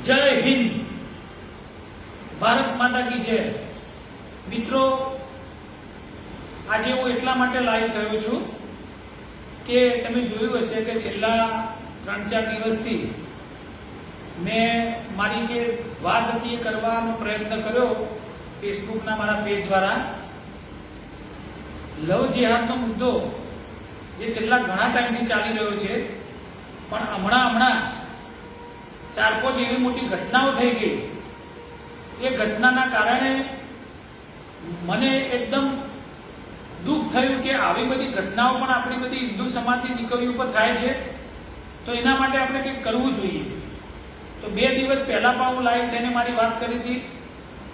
जय हिंद, भारत माता की जय। मित्रों, आज हूँ एटला माटे लाइव थयो छुं के तमे जोयुं हशे के छेल्ला 3-4 दिवसथी मैं मारी जे वात हती ए करवानो प्रयत्न कर्यो फेसबुकना मारा पेज द्वारा। लव जिहादनो मुद्दो जे छेल्ला घणा टाइमथी चाली रह्यो छे, पण हमણાં 4-5 एवी मोटी घटनाओं थई गई। ए घटनाना कारणे मने एकदम दुख थयुं के आवी बधी घटनाओं पण आपणी बधी हिंदू समाजनी दीकरीओ पर थाय छे, तो एना माटे आपणे कंईक करवुं जोईए। तो 2 दिवस पहेला पण हुं लाइव थईने मारी वात करी हती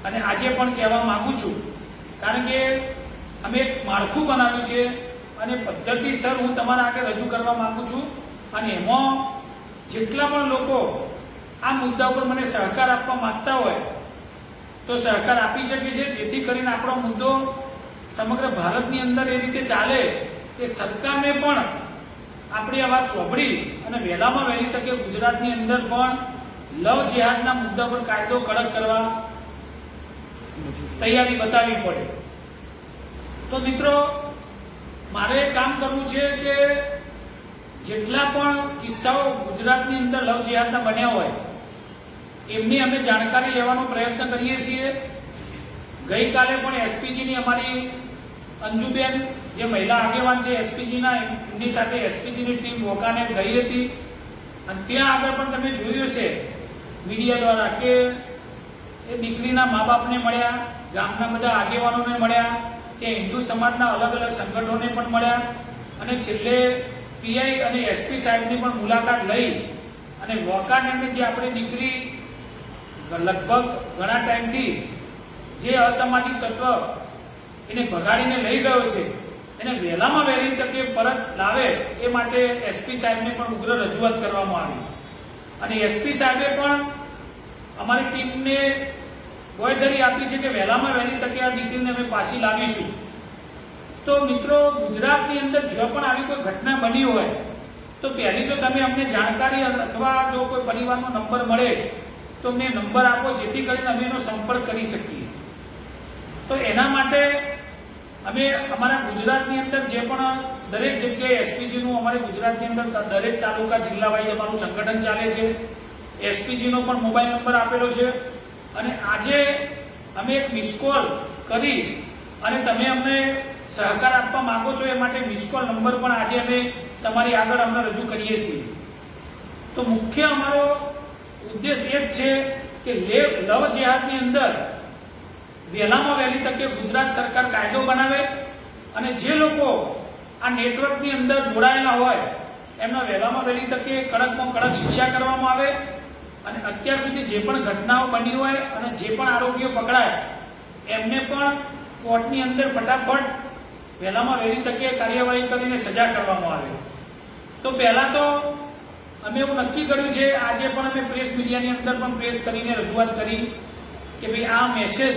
अने आजे पण कहेवा मांगु छुं, कारण के अमे एक माळखुं बनाव्युं छे अने पद्धतिसर हुं तमारा आगे रजू करवा मांगु छुं अने एमां जेटला पण लोको आ मुद्दा पर मने सहकार आपवा मांगता होय तो सहकार आपी शके छे, जेथी करीने आपणो मुद्दो समग्र भारतनी अंदर ए रीते चाले के सरकारने पण आपणी आ वात सोंपड़ी अने वहेलामां वहेली तके गुजरातनी अंदर पण लव जिहादना मुद्दा पर कायदो कड़क करवा तैयारी बतावी पड़े। तो मित्रों, मारे काम करवुं छे के जेटला पण किस्साओ गुजरातनी अंदर लव जिहादना बन्या होय एमनी अमे जाणकारी लेवानो प्रयत्न करीए छीए। गई काले पण एसपीजीनी अमारी अंजुबेन जे महिला आगेवान छे एसपीजीना एमनी साथे एसपीजीनी टीम वोकाने गई हती अने त्यां आगळ पण तमे जोयुं हशे मीडिया द्वारा के ए दीकरीना मा बापने मळ्या, गामना बधा आगेवानोने मळ्या, के हिंदू समाजना अलग अलग संगठनोने पण मळ्या अने छेल्ले पीआई अने एसपी साहेबनी पण मुलाकात लई अने वोकाने जे आपणी दीकरी लगभग घणा टाइमथी जे असामाजिक तत्व એને ભગાડીને લઈ ગયો છે એને વહેલામાં વહેલી તકે પરત લાવે એ માટે એસપી સાહેબને પણ ઉગ્ર રજૂઆત કરવામાં આવી અને એસપી સાહેબે પણ અમારી ટીમને ગોયધરી આપી છે કે વહેલામાં વહેલી તકે આ દીકરીને અમે પાછી લાવીશું। તો મિત્રો, ગુજરાતની અંદર જો પણ આવી કોઈ ઘટના બની હોય તો પહેલી તો તમે અમને જાણકારી અથવા જો કોઈ પરિવારનો નંબર મળે તો અમને નંબર આપો, જેથી કરીને અમે એનો સંપર્ક કરી શકીએ। તો એના માટે અમે અમારા ગુજરાતની અંદર જે પણ દરેક જગ્યાએ એસપીજીનું અમારે ગુજરાતની અંદર દરેક તાલુકા જિલ્લા વાઇઝ અમારું સંગઠન ચાલે છે। એસપીજીનો પણ મોબાઈલ નંબર આપેલો છે અને આજે અમે એક મિસ કોલ કરી અને તમે અમને સહકાર આપવા માંગો છો એ માટે મિસ કોલ નંબર પણ આજે અમે તમારી આગળ અમે રજૂ કરીએ છીએ। તો મુખ્ય અમારો ઉદ્દેશ એ જ છે કે લવ જેહાદની અંદર વહેલામાં વહેલી તકે ગુજરાત સરકાર કાયદો બનાવે અને જે લોકો આ નેટવર્કની અંદર જોડાયેલા હોય એમના વહેલામાં વહેલી તકે કડકમાં કડક શિક્ષા કરવામાં આવે અને અત્યાર સુધી જે પણ ઘટનાઓ બની હોય અને જે પણ આરોપીઓ પકડાય એમને પણ કોર્ટની અંદર ફટાફટ વહેલામાં વહેલી તકે કાર્યવાહી કરીને સજા કરવામાં આવે। તો પહેલા તો અમે એવું નક્કી કર્યું છે, આજે પણ અમે પ્રેસ મીડિયાની અંદર પણ પ્રેસ કરીને રજૂઆત કરી કે ભાઈ આ મેસેજ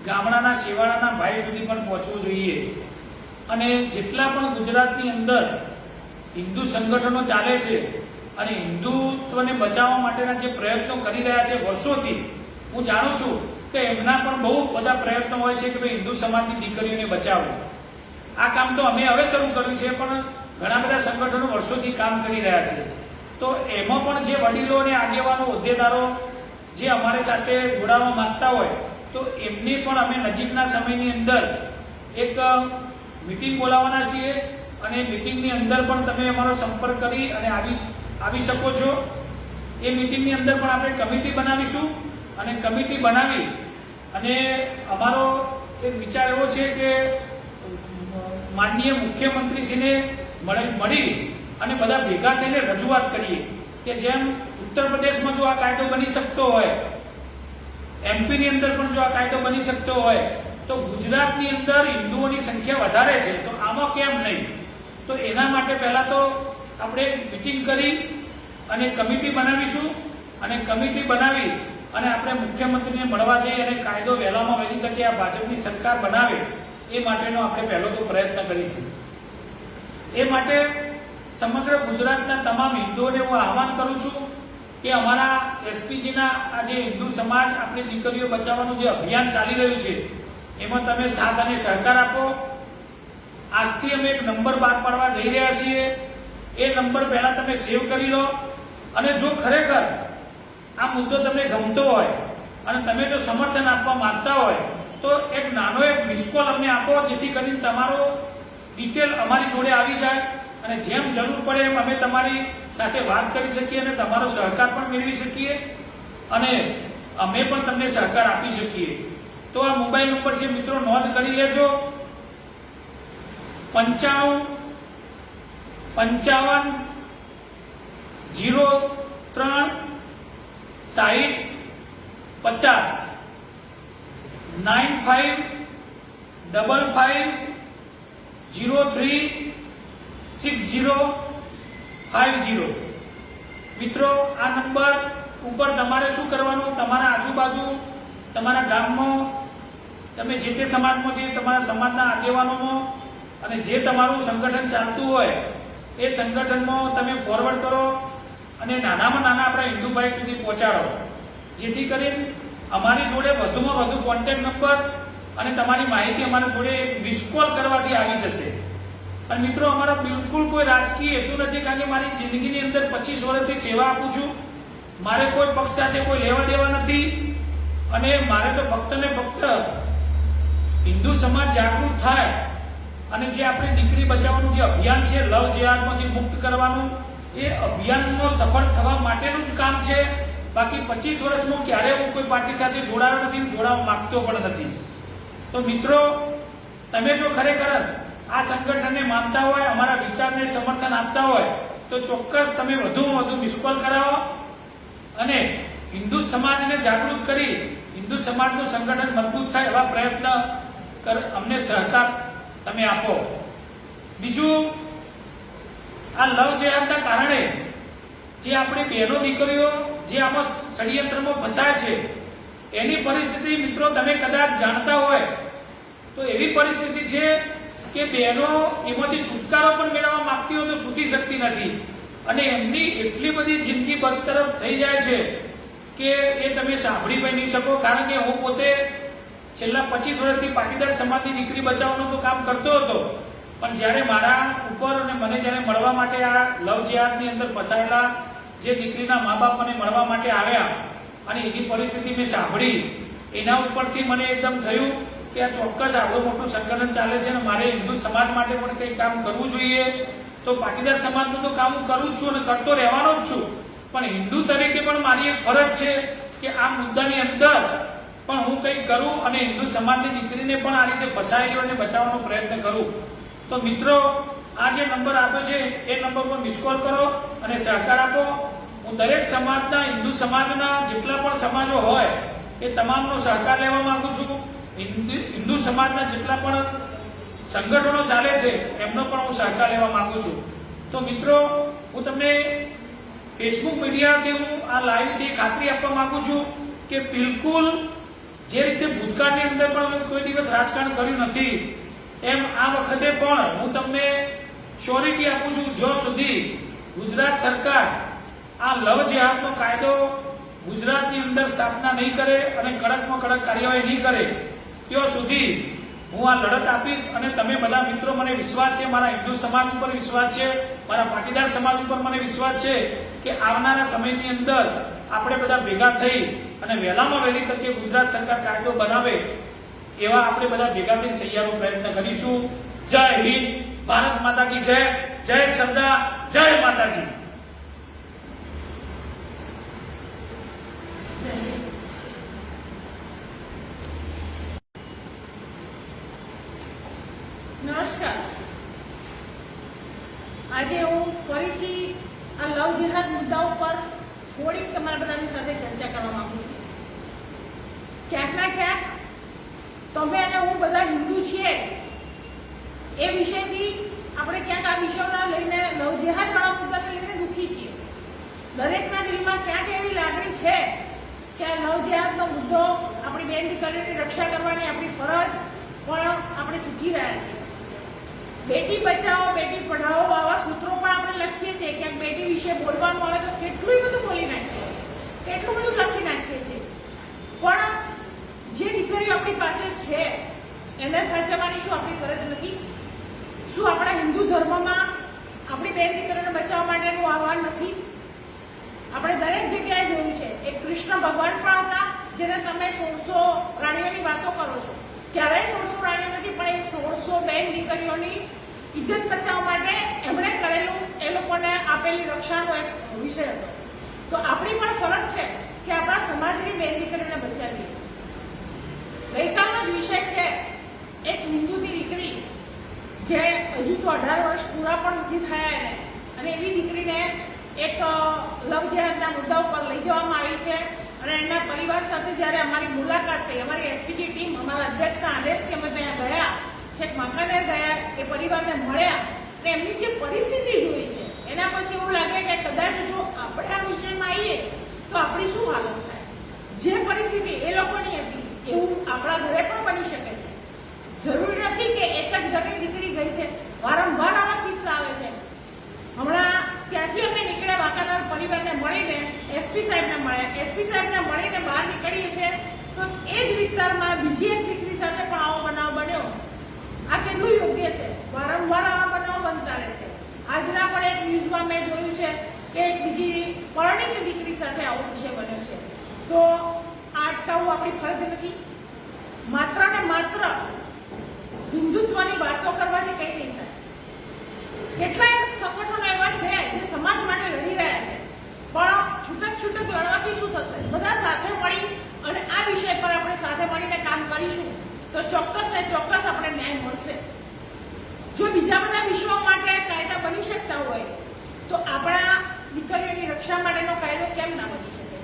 ગામડાના શેવાળાના ભાઈ સુધી પણ પહોંચવું જોઈએ અને જેટલા પણ ગુજરાતની અંદર હિન્દુ સંગઠનો ચાલે છે અને હિન્દુત્વને બચાવવા માટેના જે પ્રયત્નો કરી રહ્યા છે વર્ષોથી, હું જાણું છું કે એમના પણ બહુ બધા પ્રયત્નો હોય છે કે ભાઈ હિન્દુ સમાજની દીકરીઓને બચાવો। આ કામ તો અમે હવે શરૂ કર્યું છે, પણ ઘણા બધા સંગઠનો વર્ષોથી કામ કરી રહ્યા છે। તો એમાં પણ જે વડીલો અને આગેવાનો હોદ્દેદારો જે અમારી સાથે જોડાવા માંગતા હોય તો એમની પણ અમે નજીકના સમયની અંદર એક મીટિંગ બોલાવવાના છીએ અને મીટિંગની અંદર પણ તમે અમારો સંપર્ક કરી અને આવી શકો છો। એ મીટિંગની અંદર પણ આપણે કમિટી બનાવીશું અને કમિટી બનાવી અને અમારો એક વિચાર એવો છે કે માનનીય મુખ્યમંત્રીશ્રીને મળી અને બધા ભેગા થઈને રજૂઆત કરીએ કે જેમ ઉત્તર પ્રદેશમાં જો આ કાયદો બની શકતો હોય, એમપીની અંદર પણ જો આ કાયદો બની શકતો હોય તો ગુજરાતની અંદર હિન્દુઓની સંખ્યા વધારે છે, તો આમાં કેમ નહીં? તો એના માટે પહેલા તો આપણે મીટિંગ કરી અને કમિટી બનાવીશું અને કમિટી બનાવી અને આપણે મુખ્યમંત્રીને મળવા જઈ અને કાયદો વહેલામાં વહેલી તકે આ ભાજપની સરકાર બનાવે એ માટેનો આપણે પહેલો તો પ્રયત્ન કરીશું। એ માટે સમગ્ર ગુજરાતના તમામ હિન્દુઓને હું આહવાન કરું છું કે અમારા એસપીજીના આ જે હિન્દુ સમાજ આપણી દીકરીઓ બચાવવાનું જે અભિયાન ચાલી રહ્યું છે એમાં તમે સાથ અને સહકાર આપો. આજથી અમે એક નંબર બહાર પાડવા જઈ રહ્યા છીએ. એ નંબર પહેલા તમે સેવ કરી લો અને જો ખરેખર આ મુદ્દો તમને ગમતો હોય અને તમે જો સમર્થન આપવા માંગતા હોય તો એક નાનો એક મિસ કોલ અમને આપો, જેથી કરીને તમારો ડિટેલ અમારી જોડે આવી જાય અને જેમ જરૂર પડે એમ અમે તમારી સાથે વાત કરી શકીએ અને તમારો સહકાર પણ મેળવી શકીએ અને અમે પણ તમને સહકાર આપી શકીએ. તો આ મોબાઈલ નંબર છે મિત્રો, નોંધ કરી લેજો. 95 55 03 60 50 95 55 03 6050. મિત્રો આ નંબર ઉપર તમારે શું કરવાનું, તમારા આજુબાજુ તમારા ગામમાં તમે જે તે સમાજમાંથી તમારા સમાજના આગેવાનોમાં અને જે તમારું સંગઠન ચાલતું હોય એ સંગઠનમાં તમે ફોરવર્ડ કરો અને નાનામાં નાના આપણા હિન્દુ ભાઈ સુધી પહોંચાડો, જેથી કરીને અમારી જોડે વધુમાં વધુ કોન્ટેક્ટ નંબર અને તમારી માહિતી અમારા જોડે મિસ કોલ કરવાથી આવી જશે. અને મિત્રો અમારો બિલકુલ કોઈ રાજકીય હેતુ નથી, કારણ કે મારી જિંદગીની અંદર 25 વર્ષથી સેવા આપું છું. મારે કોઈ પક્ષ સાથે કોઈ લેવા દેવા નથી અને મારે તો ફક્ત ને ફક્ત હિન્દુ સમાજ જાગૃત થાય અને જે આપણે દીકરી બચાવવાનું જે અભિયાન છે, લવ જેહાદમાંથી મુક્ત કરવાનું, એ અભિયાનમાં સફળ થવા માટેનું જ કામ છે. બાકી 25 વર્ષમાં ક્યારે હું કોઈ પાર્ટી સાથે જોડાયો નથી, જોડાવા માંગતો પણ નથી. તો મિત્રો તમે જો ખરેખર આ સંગઠનને માનતા હોય, અમારા વિચારને સમર્થન આપતા હોય તો ચોક્કસ તમે વધુમાં વધુ મિસ કોલ કરાવો અને હિન્દુ સમાજને જાગૃત કરી હિન્દુ સમાજનું સંગઠન મજબૂત થાય એવા પ્રયત્ન અમને સહકાર તમે આપો. બીજું, આ લવ જેહાદના કારણે જે આપણી બહેનો દીકરીઓ જે આમાં ષડયંત્રમાં ફસાય છે એની પરિસ્થિતિ મિત્રો તમે કદાચ જાણતા હોય તો એવી પરિસ્થિતિ છે કે બહેનો એમાંથી છુટકારો પણ મેળવવા માંગતી હોય તો છૂટી શકતી નથી અને એમની એટલી બધી જિંદગી બદતરફ થઈ જાય છે કે એ તમે સાંભળી પણ નહીં શકો. કારણ કે હું પોતે છેલ્લા 25 વર્ષથી પાટીદાર સમાજની દીકરી બચાવવાનું તો કામ કરતો હતો, પણ જ્યારે મારા ઉપર અને મને જ્યારે મળવા માટે આ લવ જેહાદની અંદર ફસાયેલા જે દીકરીના મા બાપ મને મળવા માટે આવ્યા અને એની પરિસ્થિતિ મેં સાંભળી, એના ઉપરથી મને એકદમ થયું કે આ ચોક્કસ આવડું મોટું સંગઠન ચાલે છે અને મારે હિન્દુ સમાજ માટે પણ કંઈ કામ કરવું જોઈએ. તો પાટીદાર સમાજનું તો કામ હું કરું જ છું અને કરતો રહેવાનો જ છું, પણ હિન્દુ તરીકે પણ મારી એક ફરજ છે કે આ મુદ્દાની અંદર પણ હું કંઈક કરું અને હિન્દુ સમાજની દીકરીને પણ આ રીતે ફસાયેલીઓને બચાવવાનો પ્રયત્ન કરું. તો મિત્રો આ જે નંબર આપ્યો છે એ નંબર પર મિસ કોલ કરો અને સહકાર આપો. હું દરેક સમાજના, હિન્દુ સમાજના જેટલા પણ સમાજો હોય એ તમામનો સહકાર લેવા માંગુ છું. હિન્દુ સમાજના જેટલા પણ સંગઠનો ચાલે છે એમનો પણ હું સહકાર લેવા માંગુ છું. તો મિત્રો હું તમને ફેસબુક મીડિયાથી હું આ લાઈવથી ખાતરી આપવા માંગુ છું કે બિલકુલ જે રીતે ભૂતકાળની અંદર પણ કોઈ દિવસ રાજકારણ કર્યું નથી એમ આ વખતે પણ હું તમને શ્યોરિટી આપું છું, જો સુધી ગુજરાત સરકાર આ લવ જેહાદનો કાયદો ગુજરાતની અંદર સ્થાપના નહીં કરે અને કડકમાં કડક કાર્યવાહી નહીં કરે ત્યાં સુધી હું આ લડત આપીશ. અને તમે બધા મિત્રો, મને વિશ્વાસ છે, મારા હિન્દુ સમાજ ઉપર વિશ્વાસ છે, મારા પાટીદાર સમાજ ઉપર મને વિશ્વાસ છે કે આવનારા સમયની અંદર આપણે બધા ભેગા થઈ અને વહેલામાં વહેલી તકે ગુજરાત સરકાર કાયદો બનાવે એવા આપણે બધા ભેગા થઈ સહિયારો પ્રયત્ન કરીશું. જય હિન્દ, ભારત માતા કી જય, જય સરદાર, જય માતાજી. નમસ્કાર. આજે હું ફરીથી આ લવ જેહાદ મુદ્દા ઉપર થોડીક તમારા બધાની સાથે ચર્ચા કરવા માંગુ છું. ક્યાંક ના ક્યાંક તમે અને હું બધા હિન્દુ છીએ એ વિષયથી આપણે ક્યાંક આ વિષયોના લઈને લવ જેહાદવાળા મુદ્દાને લઈને દુઃખી છીએ. દરેકના દિલમાં ક્યાંક એવી લાગણી છે કે આ લવ જેહાદનો મુદ્દો, આપણી બેન દીકરીઓની રક્ષા કરવાની આપણી ફરજ પણ આપણે ચૂકી રહ્યા છીએ. બેટી બચાવો, બેટી પઢાઓ આવા સૂત્રો પણ આપણે લખીએ છીએ. ક્યાંક બેટી વિશે બોલવાનું આવે તો કેટલું બધું બોલી નાખીએ. બચાવવાની શું આપણી ફરજ નથી? શું આપણા હિન્દુ ધર્મમાં આપણી બેન દીકરીઓને બચાવવા માટેનું આહવાન નથી? આપણે દરેક જગ્યાએ જોયું છે. એક કૃષ્ણ ભગવાન પણ હતા, જેને તમે 1600 રાણીઓની વાતો કરો છો. ક્યારેય 1600 રાણીઓ નથી, પણ એ 1600 બેન દીકરીઓની ઇજ્જત બચાવવા માટે એમણે કરેલું, એ લોકોને આપેલી રક્ષાનો એક વિષય હતો. તો આપણી પણ ફરજ છે કે આપણા સમાજની બેન દીકરીઓને બચાવીએ. ગઈકાલનો જ વિષય છે એક હિન્દુની દીકરી જે હજુ તો 18 વર્ષ પૂરા પણ નથી થયા એને, અને એવી દીકરીને એક લવ જેહાદના મુદ્દા ઉપર લઈ જવામાં આવી છે. અને એના પરિવાર સાથે જ્યારે અમારી મુલાકાત થઈ, અમારી એસપીજી ટીમ અમારા અધ્યક્ષના આદેશથી અમે ત્યાં ગયા, છેક વાંકાનેર ગયા, એ પરિવારને મળ્યા અને એમની જે પરિસ્થિતિ જોઈ છે એના પછી એવું લાગે કે કદાચ જો આપણે આ વિષયમાં આવીએ તો આપણી શું હાલત થાય. જે પરિસ્થિતિ એ લોકોની હતી એવું આપણા ઘરે પણ બની શકે છે. જરૂરી નથી કે એક જ ઘરની દીકરી ગઈ છે, વારંવાર આવા કિસ્સા આવે છે. હમણાં ત્યાંથી અમે નીકળ્યા વાંકાનેર પરિવારને મળીને એસપી સાહેબને મળ્યા. એસપી સાહેબને મળીને બહાર નીકળીએ છીએ તો એ જ વિસ્તારમાં બીજી એક દીકરી સાથે પણ આવો બનાવ બન્યો. આ કેટલું યોગ્ય છે? વારંવાર આવા બનાવ બનતા રહે છે. આજના પણ એક ન્યૂઝમાં મેં જોયું છે કે એક બીજી પરણિત દીકરી સાથે આવો વિષય બન્યો છે. તો આ અટકાવવું આપણી ફરજ નથી? માત્ર ને માત્ર હિન્દુત્વની વાતો કરવાથી કંઈ નહીં થાય. કેટલાય સંગઠનો એવા છે જે સમાજ માટે લડી રહ્યા છે, પણ છૂટક છૂટક લડવાથી શું થશે? બધા સાથે મળી અને આ વિષય પર આપણે સાથે મળીને કામ કરીશું તો ચોક્કસ આપણે ન્યાય મળશે. જો બીજા બધા વિષયો માટે કાયદા બની શકતા હોય તો આપણા દીકરીઓની રક્ષા માટેનો કાયદો કેમ ના બની શકે?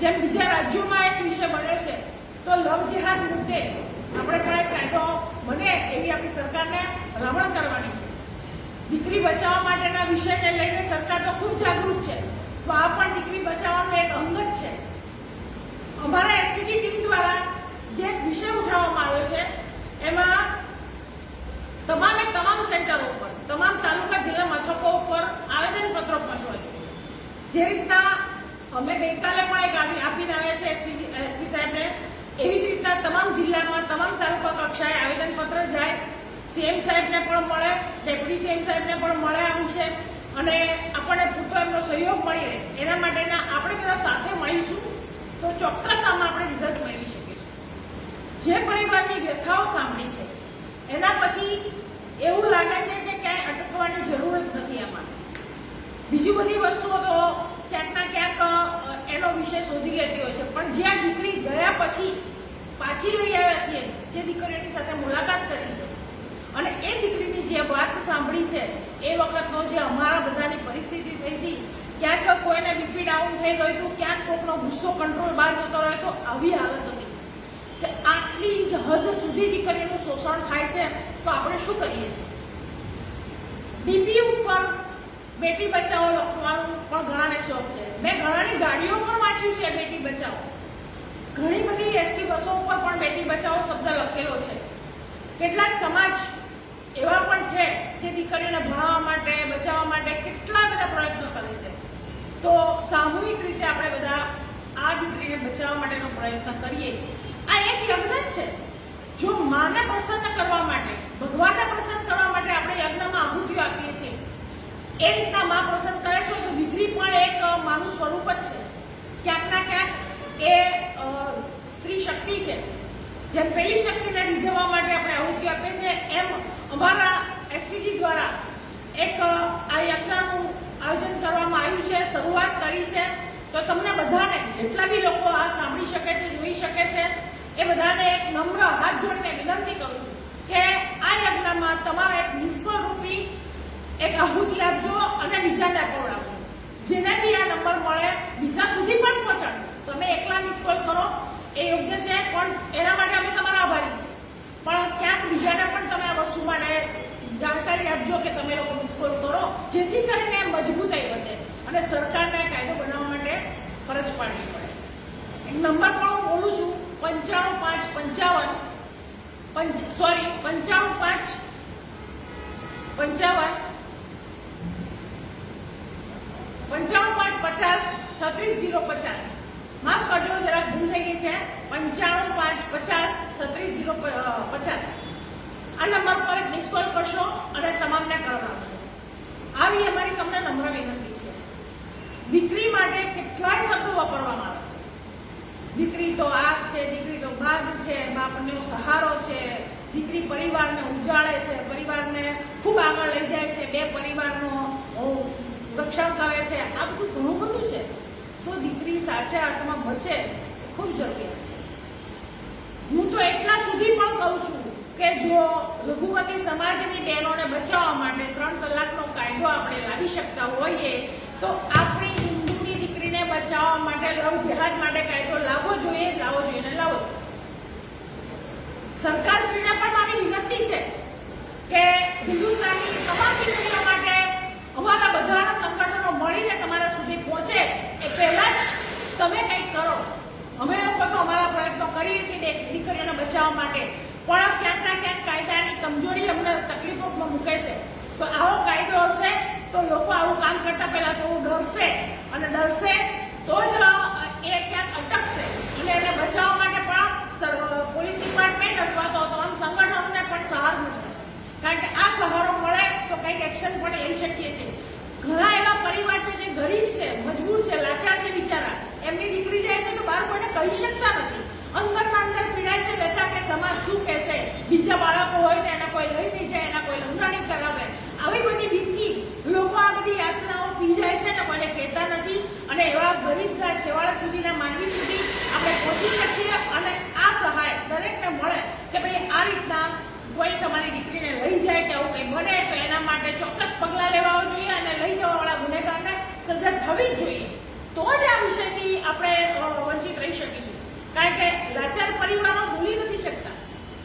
જેમ બીજા રાજ્યોમાં એક વિષય બન્યો છે, તો લવ જેહાદ મુદ્દે આપણે કઈ કાયદો બને એવી આપણી સરકારને ભલામણ કરવાની છે. દીકરી બચાવવા માટેના વિષયને લઈને સરકાર તો ખૂબ જાગૃત છે, તો આ પણ દીકરી બચાવવાનું એક અંગ જ છે. અમારા એસપીજી ટીમ દ્વારા જે વિષય ઉઠાવવામાં આવ્યો છે એમાં તમામ સેન્ટરો ઉપર, તમામ તાલુકા જિલ્લા મથકો ઉપર આવેદનપત્રો પહોંચવા. જે રીતના અમે ગઈકાલે પણ એક આપીને આવ્યા છે એસપી સાહેબને, એવી જ રીતના તમામ જિલ્લામાં તમામ તાલુકા કક્ષાએ આવેદનપત્ર જાય. સીએમ સાહેબને પણ મળે, ડેપ્યુટી સીએમ સાહેબને પણ મળે આવ્યું છે અને આપણને પૂરતો એમનો સહયોગ મળી રહે એના માટેના આપણે બધા સાથે મળીશું તો ચોક્કસ આમાં આપણે રિઝલ્ટ મેળવી શકીશું. જે પરિવારની વ્યથાઓ સાંભળી છે એના પછી એવું લાગે છે કે ક્યાંય અટકવાની જરૂર જ નથી. આમાં બીજી બધી વસ્તુઓ તો ક્યાંક ના ક્યાંક એનો વિષય શોધી લેતી હોય છે, પણ જે આ દીકરી ગયા પછી પાછી લઈ આવ્યા છીએ, જે દીકરીઓની સાથે મુલાકાત કરી છે અને એ દીકરીની જે વાત સાંભળી છે એ વખતનો જે અમારા બધાની પરિસ્થિતિ થઈ હતી, ક્યાંક કોઈને બીપી ડાઉન થઈ ગયું હતું, ક્યાંક કોઈનો ગુસ્સો કંટ્રોલ બહાર જતો રહ્યો તો આવી હાલત હતી કે આટલી હદ સુધી દીકરીનું શોષણ થાય છે તો આપણે શું કરીએ છીએ? ડીપી ઉપર બેટી બચાવો લખવાનું પણ ઘણાને શોખ છે. મેં ઘણાની ગાડીઓ પણ વાંચ્યું છે બેટી બચાવો. ઘણી બધી એસટી બસો ઉપર પણ બેટી બચાવો શબ્દ લખેલો છે. કેટલાક સમાજ એવા પણ છે જે દીકરીઓને ભણાવવા માટે, બચાવવા માટે કેટલા બધા પ્રયત્નો કરે છે. તો સામૂહિક રીતે આપણે બધા આ દીકરીને બચાવવા માટેનો પ્રયત્ન કરીએ. આ એક યજ્ઞ જ છે. જો માને પ્રસન્ન કરવા માટે, ભગવાનને પ્રસન્ન કરવા માટે આપણે યજ્ઞમાં આહુતિઓ આપીએ છીએ, એ રીતના માં પ્રસન્ન કરે છે તો દીકરી પણ એક માનું સ્વરૂપ જ છે. ક્યાંક ના ક્યાંક એ સ્ત્રી શક્તિ છે. જેમ પેલી શક્તિને રીઝવવા માટે આપણે આહુતિ આપીએ છીએ, એમ અમારા એસપીજી દ્વારા એક આ યજ્ઞનું આયોજન કરવામાં આવ્યું છે, શરૂઆત કરી છે. તો તમને બધાને, જેટલા બી લોકો આ સાંભળી શકે છે, જોઈ શકે છે, એ બધાને એક નમ્ર હાથ જોડીને વિનંતી કરું છું કે આ યજ્ઞમાં તમારા એક નિષ્ફળ રૂપી એક આહુતિ આપજો અને બીજાને અપાવડાવજો. જેને બી આ નંબર મળે બીજા સુધી પણ પહોંચાડો. તમે એકલા નિષ્ફળ કરો એ યોગ્ય છે, પણ એના માટે અમે તમારા આભારી છીએ. પણ ક્યાંક બીજાને પણ તમે આ વસ્તુ માટે જાણકારી આપજો કે તમે લોકો મિસકોલ કરો, જેથી કરીને મજબૂતાઈ વધે અને સરકારને કાયદો બનાવવા માટે ફરજ પાડવી પડે. એક નંબર પણ હું બોલું છું, 9555 36050. માફ કરજો, જરાક ભૂલ થઈ ગઈ છે. 9550 36050. આ નંબર પર એક મિસ કોલ કરશો અને તમામને કરાવશો. આવી અમારી તમને નમ્ર વિનંતી છે. દીકરી માટે કેટલાય શબ્દો વાપરવામાં આવે છે. દીકરી તો આગ છે, દીકરી તો બાગ છે, બાપનો સહારો છે, દીકરી પરિવારને ઉજાળે છે, પરિવારને ખૂબ આગળ લઈ જાય છે, બે પરિવારનું રક્ષણ કરે છે. આ બધું ઘણું બધું છે. તો દીકરી સાચા અર્થમાં બચે એ ખૂબ જરૂરિયાત છે. હું તો એટલા સુધી પણ કહું છું કે જો લઘુમતી સમાજની બહેનોને બચાવવા માટે 3 તલાકનો કાયદો આપણે લાવી શકતા હોઈએ તો આપણી હિન્દુની દીકરીને બચાવવા માટે લવ જેહાદ માટે કાયદો લાવવો જોઈએ ને લાવવો જોઈએ. સરકારશ્રીને પણ મારી વિનંતી છે કે હિન્દુસ્તાનની તમામ દીકરીઓ માટે અમારા બધાના સંગઠનો મળીને તમારા સુધી પહોંચે એ પહેલા જ તમે કંઈક કરો. અમે લોકો તો અમારા પ્રયત્નો કરીએ છીએ દીકરીઓને બચાવવા માટે, પણ ક્યાંક ના ક્યાંક કાયદાની કમજોરી અમને તકલીફોમાં મૂકે છે. તો આવો કાયદો હશે તો લોકો આવું કામ કરતા પહેલા થોડું ડરશે, અને ડરશે તો જ એ ક્યાંક અટકશે. અને એને બચાવવા માટે પણ પોલીસ ડિપાર્ટમેન્ટ અથવા તો તમામ સંગઠનોને પણ સહારો મળશે. કારણ કે આ સહારો મળે તો કંઈક એક્શન પણ લઈ શકીએ છીએ. ઘણા એવા પરિવાર છે જે ગરીબ છે, મજબૂર છે, લાચાર છે બિચારા. એમની દીકરી જાય છે તો બહાર કોઈને કહી શકતા નથી. અંદરના અંદર પીડાય છે બેઠા કે સમાજ શું કહેશે, બીજા બાળકો હોય તો એના કોઈ લઈ નહીં જાય, એના કોઈ લગ્ન નહીં કરાવે. આવી બધી બીકથી લોકો આ બધી યાતનાઓ પી જાય છે ને કોઈને કહેતા નથી. અને એવા ગરીબના છેવાડા સુધીના માનવી સુધી આપણે પહોંચી શકીએ અને આ સહાય દરેકને મળે કે ભાઈ આ રીતના કોઈ તમારી દીકરીને લઈ જાય કે આવું કંઈ બને તો એના માટે ચોક્કસ પગલાં લેવા જોઈએ અને લઈ જવાવાળા ગુનેગારને સજા થવી જ જોઈએ. તો જ આ વિષયથી આપણે વંચિત રહી શકીશું. કારણ કે લાચાર પરિવારો ભૂલી નથી શકતા.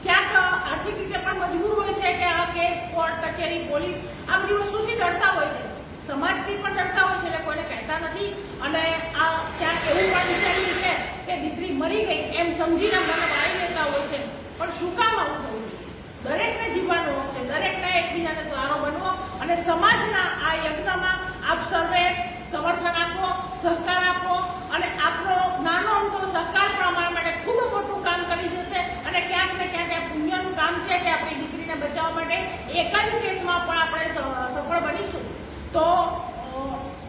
ક્યાંક આર્થિક રીતે પણ મજબૂર હોય છે કે આ કેસ, કોર્ટ કચેરી, પોલીસ આ બધી વસ્તુથી ડરતા હોય છે, સમાજથી પણ ડરતા હોય છે, એટલે કોઈને કહેતા નથી. અને આ ક્યાંક એવું પણ વિચાર્યું છે કે દીકરી મરી ગઈ એમ સમજીને મને વાળી લેતા હોય છે. પણ શું કામ આવું થવું જોઈએ? દરેકને જીવવાનો હક છે, દરેકને એકબીજાને સહારો બનવો અને સમાજના આ યજ્ઞમાં આપ સર્વે સમર્થન આપો, સહકાર આપો અને આપણો નાનો અમથો સહકાર પણ અમારા માટે ખૂબ મોટું કામ કરી જશે. અને ક્યાંક ને ક્યાંક આ પુણ્યનું કામ છે કે આપણી દીકરીને બચાવવા માટે એક જ કેસમાં પણ આપણે સફળ બનીશું તો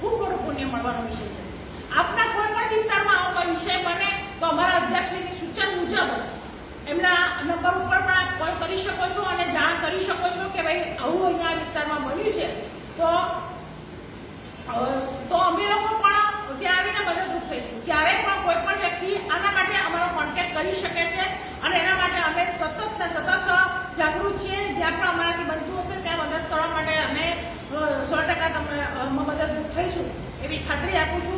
ખૂબ મોટું પુણ્ય મળવાનો વિષય છે. આપના કોઈ પણ વિસ્તારમાં આવો કોઈ વિષય બને તો અમારા અધ્યક્ષની સૂચન મુજબ એમના નંબર ઉપર પણ આપ કોલ કરી શકો છો અને જાણ કરી શકો છો કે ભાઈ આવું અહીંયા વિસ્તારમાં બન્યું છે. તો અમે લોકો પણ ત્યાં આવીને મદદરૂપ થઈશું. ક્યારે પણ કોઈ પણ વ્યક્તિ આના માટે અમારો કોન્ટેક્ટ કરી શકે છે અને એના માટે અમે સતત જાગૃત છીએ. જ્યાં પણ અમારાથી બનતું હશે ત્યાં મદદ કરવા માટે અમે 100% તમને મદદરૂપ થઈશું એવી ખાતરી આપું છું.